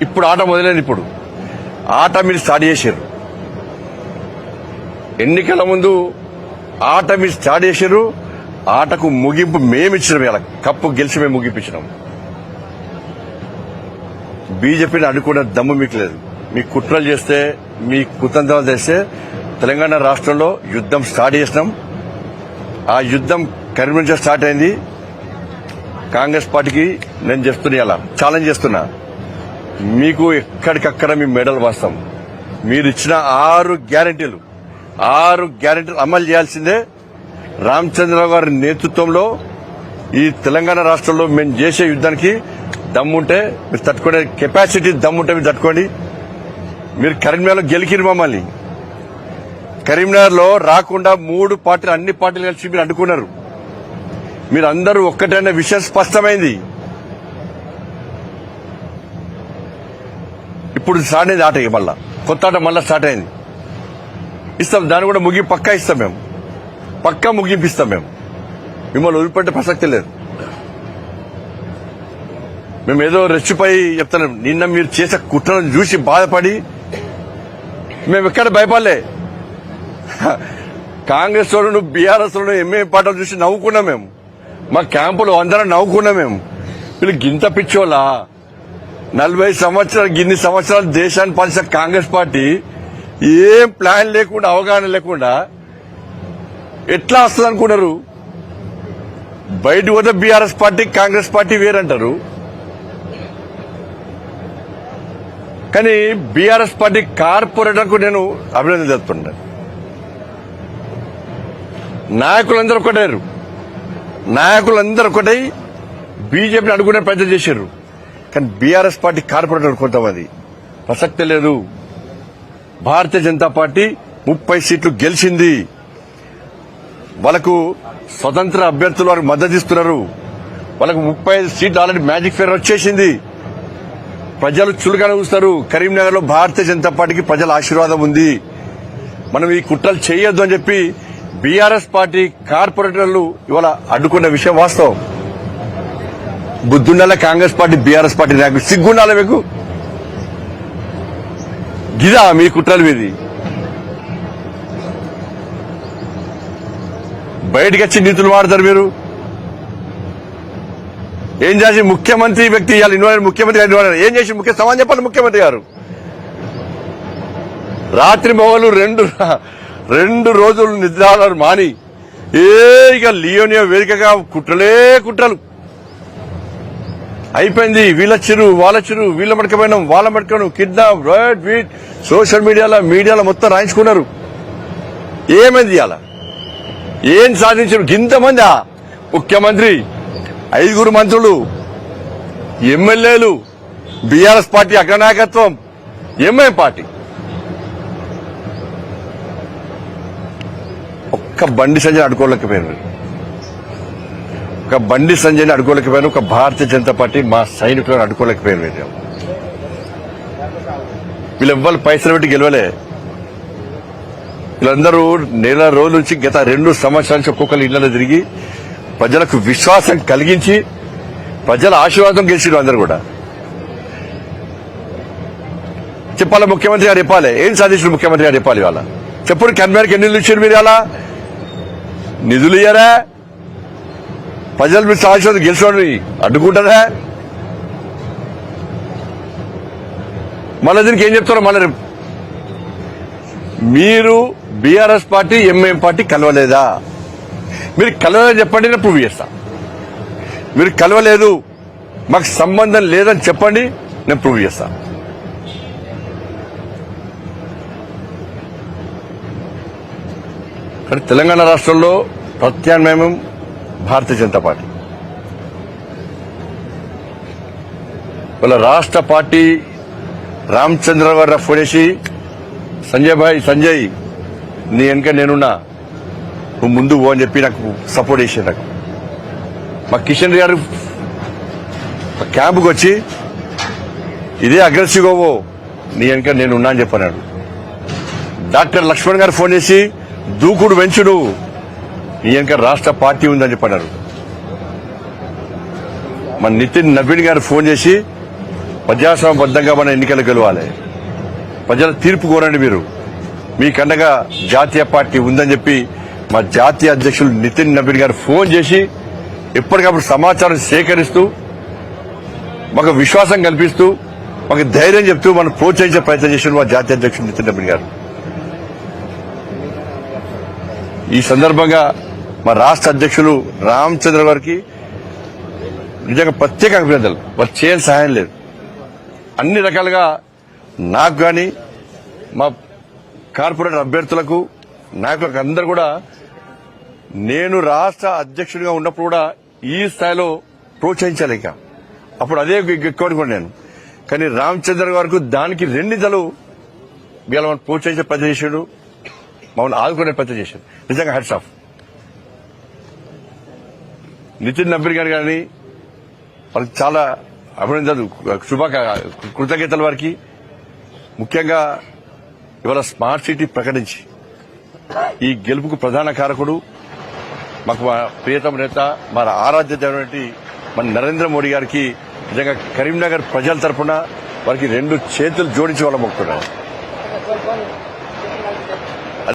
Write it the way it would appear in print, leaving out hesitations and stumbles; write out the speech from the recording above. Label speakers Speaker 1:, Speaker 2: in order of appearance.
Speaker 1: ఇప్పుడు ఆట మొదలైంది. ఇప్పుడు ఆట మీరు స్టార్ట్ చేశారు. ఎన్నికల ముందు ఆట మీరు స్టార్ట్ చేశారు. ఆటకు ముగింపు మేమిచ్చినాం. ఇలా కప్పు గెలిచి మేము ముగింపించినాం. బీజేపీని అడ్డుకునే దమ్ము మీకు లేదు. మీ కుట్రలు చేస్తే, మీ కుతంత్రాలు చేస్తే తెలంగాణ రాష్ట్రంలో యుద్ధం స్టార్ట్ చేసినాం. ఆ యుద్ధం కరీంనగర్ స్టార్ట్ అయింది. కాంగ్రెస్ పార్టీకి నేను చేస్తున్నా, ఇలా ఛాలెంజ్ చేస్తున్నా, మీకు ఎక్కడికక్కడ మీ మెడల్ వాస్తాం. మీరు ఇచ్చిన 6 గ్యారెంటీలు అమలు చేయాల్సిందే. రామచంద్రరావు గారి నేతృత్వంలో ఈ తెలంగాణ రాష్ట్రంలో మేము చేసే యుద్ధానికి దమ్ముంటే మీరు తట్టుకునే కెపాసిటీ దమ్ముంటే మీరు తట్టుకోండి. మీరు కరీంనగర్లో గెలికిరు మమ్మల్ని. కరీంనగర్ లో రాకుండా 3 పార్టీలు, అన్ని పార్టీలు కలిసి మీరు అడ్డుకున్నారు. మీరు అందరూ ఒక్కటైన విషయం స్పష్టమైంది. ఇప్పుడు స్టార్ట్ అయింది ఆట. మళ్ళా కొత్త ఆట మళ్ళా స్టార్ట్ అయింది. ఇస్తాం, దాన్ని కూడా పక్కా ఇస్తాం. మేము పక్కా ముగింపిస్తాం. మేము మిమ్మల్ని వదిలిపెట్టే ప్రసక్తి లేదు. మేము ఏదో రెచ్చిపోయి చెప్తున్నాం. నిన్న మీరు చేసే కుట్రను చూసి బాధపడి మేము ఎక్కడ భయపడలే. కాంగ్రెస్ వాళ్ళు, బీఆర్ఎస్ వాళ్ళు, ఎంఏ పార్టీలు చూసి నవ్వుకున్నాం. మేము మా క్యాంపులో అందరం నవ్వుకున్నాం. మేము వీళ్ళు గింత పిచ్చోళ్ళ 40 సంవత్సరాలు, గిన్ని సంవత్సరాలు దేశాన్ని పాలించిన కాంగ్రెస్ పార్టీ ఏం ప్లాన్ లేకుండా, అవగాహన లేకుండా ఎట్లా వస్తుంది అనుకున్నారు. బయట పోతే బీఆర్ఎస్ పార్టీ, కాంగ్రెస్ పార్టీ వేరంటారు. కానీ బీఆర్ఎస్ పార్టీ కార్పొరేటర్కు నేను అభినందన తెలుపుతున్నాను. నాయకులందరూ ఒకటారు. నాయకులందరూ ఒకటై బీజేపీని అడుగునే ప్రయత్నం చేశారు. కానీ బీఆర్ఎస్ పార్టీ కార్పొరేటర్ కొంతమంది ప్రసక్తే లేదు. భారతీయ జనతా పార్టీ 30 సీట్లు గెలిచింది. వాళ్ళకు స్వతంత్ర అభ్యర్థులు వారికి మద్దతు ఇస్తున్నారు. వాళ్ళకు 35 సీట్లు ఆల్రెడీ మ్యాజిక్ ఫేర్ వచ్చేసింది. ప్రజలు చులుగానే చూస్తారు. కరీంనగర్ లో భారతీయ జనతా పార్టీకి ప్రజల ఆశీర్వాదం ఉంది. మనం ఈ కుట్రలు చేయొద్దు అని చెప్పి బీఆర్ఎస్ పార్టీ కార్పొరేటర్లు ఇవాళ అడ్డుకున్న విషయం వాస్తవం. బుద్ధుండాల కాంగ్రెస్ పార్టీ, బీఆర్ఎస్ పార్టీ నాయకులు సిగ్గుండాల మీకు. గిదా మీ కుట్రలు మీది. బయటకు వచ్చి నీతులు వాడతారు మీరు. ఏం చేసి ముఖ్యమంత్రి వ్యక్తి ఇవాళ ఇన్వాల్వ్, ముఖ్యమంత్రి గారు ఇన్వాల్వ్ ఏం చేసి ముఖ్య సమాధానం చెప్పాలి. ముఖ్యమంత్రి గారు రాత్రి మొగలు 2 రోజులు నిద్రాలు మాని ఇక లియోనియా వేదికగా కుట్రలే కుట్రలు అయిపోయింది. వీళ్ళొచ్చిరు, వాళ్ళొచ్చిరు, వీళ్ళ మడకపోయినాం, వాళ్ళ మడకపోయినాం, కిడ్నాప్, రైట్, వీట్, సోషల్ మీడియాలో మొత్తం రాయించుకున్నారు. ఏమైంది ఇవాళ? ఏం సాధించారు? ఇంతమంది ముఖ్యమంత్రి, 5 మంత్రులు, ఎమ్మెల్యేలు, బీఆర్ఎస్ పార్టీ అగ్రనాయకత్వం, ఎంఐఎం పార్టీ. ఒక్క బండి సంజయ్ అడ్డుకోలేకపోయారు. ఒక బండి సంజయ్ని అడ్డుకోలేకపోయారు. ఒక భారతీయ జనతా పార్టీ మా సైనికులను అడ్డుకోలేకపోయారు. వీళ్ళెవ్వరు పైసలు పెట్టి గెలవలే. వీళ్ళందరూ నెల రోజుల నుంచి గత 2 సంవత్సరాల నుంచి ఒక్కొక్కరు ఇళ్లలో తిరిగి ప్రజలకు విశ్వాసం కలిగించి ప్రజల ఆశీర్వాదం గెలిచిరు. అందరూ కూడా చెప్పాలి. ముఖ్యమంత్రి గారు చెప్పాలి. ఏం సాధించిన ముఖ్యమంత్రి గారు చెప్పాలి. ఇవాళ చెప్పుడు కన్వీనర్కి ఎన్ని నిధులు ఇచ్చారు మీరు? ఇలా నిధులు ఇయ్యారా? ప్రజలు మీరు ఆశీర్వాదం గెలిచి అడ్డుకుంటారా? మళ్ళీ దీనికి ఏం చెప్తారో మళ్ళీ మీరు బీఆర్ఎస్ పార్టీ, ఎంఐఎం పార్టీ కలవలేదా? మీరు కలవలేదని చెప్పండి, నేను ప్రూవ్ చేస్తా. మీరు కలవలేదు, మాకు సంబంధం లేదని చెప్పండి, నేను ప్రూవ్ చేస్తా. కానీ తెలంగాణ రాష్ట్రంలో ప్రత్యామ్నాయం భారతీయ జనతా పార్టీ. వాళ్ళ రాష్ట్ర పార్టీ రామచంద్రరావు గారు ఫోన్ చేసి, సంజయ్ నీ వెనక నేనున్నా, నువ్వు ముందు పో అని చెప్పి నాకు సపోర్ట్ చేశారు. నాకు మా కిషన్ రెడ్డి గారు క్యాంపుకి వచ్చి ఇదే అగ్రెసివ్గా పో, నీ వెనక నేనున్నా అని చెప్పన్నాడు. డాక్టర్ లక్ష్మణ్ గారు ఫోన్ చేసి దూకుడు పెంచుడు, నీ వెనక రాష్ట్ర పార్టీ ఉందని చెప్పన్నారు. మన నితిన్ నవీన్ గారు ఫోన్ చేసి ప్రజాస్వామ్యబద్ధంగా మన ఎన్నికలు గెలవాలి. ప్రజల తీర్పు కోరండి. మీరు మీకండగా జాతీయ పార్టీ ఉందని చెప్పి మా జాతీయ అధ్యక్షులు నితిన్ నబీన్ గారు ఫోన్ చేసి ఎప్పటికప్పుడు సమాచారం సేకరిస్తూ మాకు విశ్వాసం కల్పిస్తూ మాకు ధైర్యం చెప్తూ మనం ప్రోత్సహించే ప్రయత్నం చేసిన మా జాతీయ అధ్యక్షుడు నితిన్ నబీన్ గారు. ఈ సందర్భంగా మా రాష్ట్ర అధ్యక్షులు రామచంద్ర గారికి నిజంగా ప్రత్యేక అభినందనలు. వారు చేయాల్సిన సహాయం లేదు. అన్ని రకాలుగా నాకు గాని మా కార్పొరేటర్ అభ్యర్థులకు నాయకులకు అందరూ కూడా నేను రాష్ట్ర అధ్యక్షుడిగా ఉన్నప్పుడు కూడా ఈ స్థాయిలో ప్రోత్సహించాలి. ఇక అప్పుడు అదే ఎక్కువ అనుకోండి నేను. కానీ రామచంద్ర గారికి దానికి రెండింతలు వీళ్ళ మనం ప్రోత్సహించే ప్రయత్నం చేశాడు, మమ్మల్ని ఆదుకునే ప్రయత్నం చేశాడు. నిజంగా హ్యాట్స్ ఆఫ్. నితిన్ నబీన్ గారు కానీ వాళ్ళకి చాలా అభినందనలు, కృతజ్ఞతలు వారికి. ముఖ్యంగా ఇవాళ స్మార్ట్ సిటీ ప్రకటించి ఈ గెలుపుకు ప్రధాన కారకుడు మాకు మా ప్రియతమ నేత మా ఆరాధ్య దైవమైనటువంటి మన నరేంద్ర మోడీ గారికి నిజంగా కరీంనగర్ ప్రజల తరఫున వారికి 2 చేతులు జోడించి వాళ్ళ మొక్కుతున్నాను.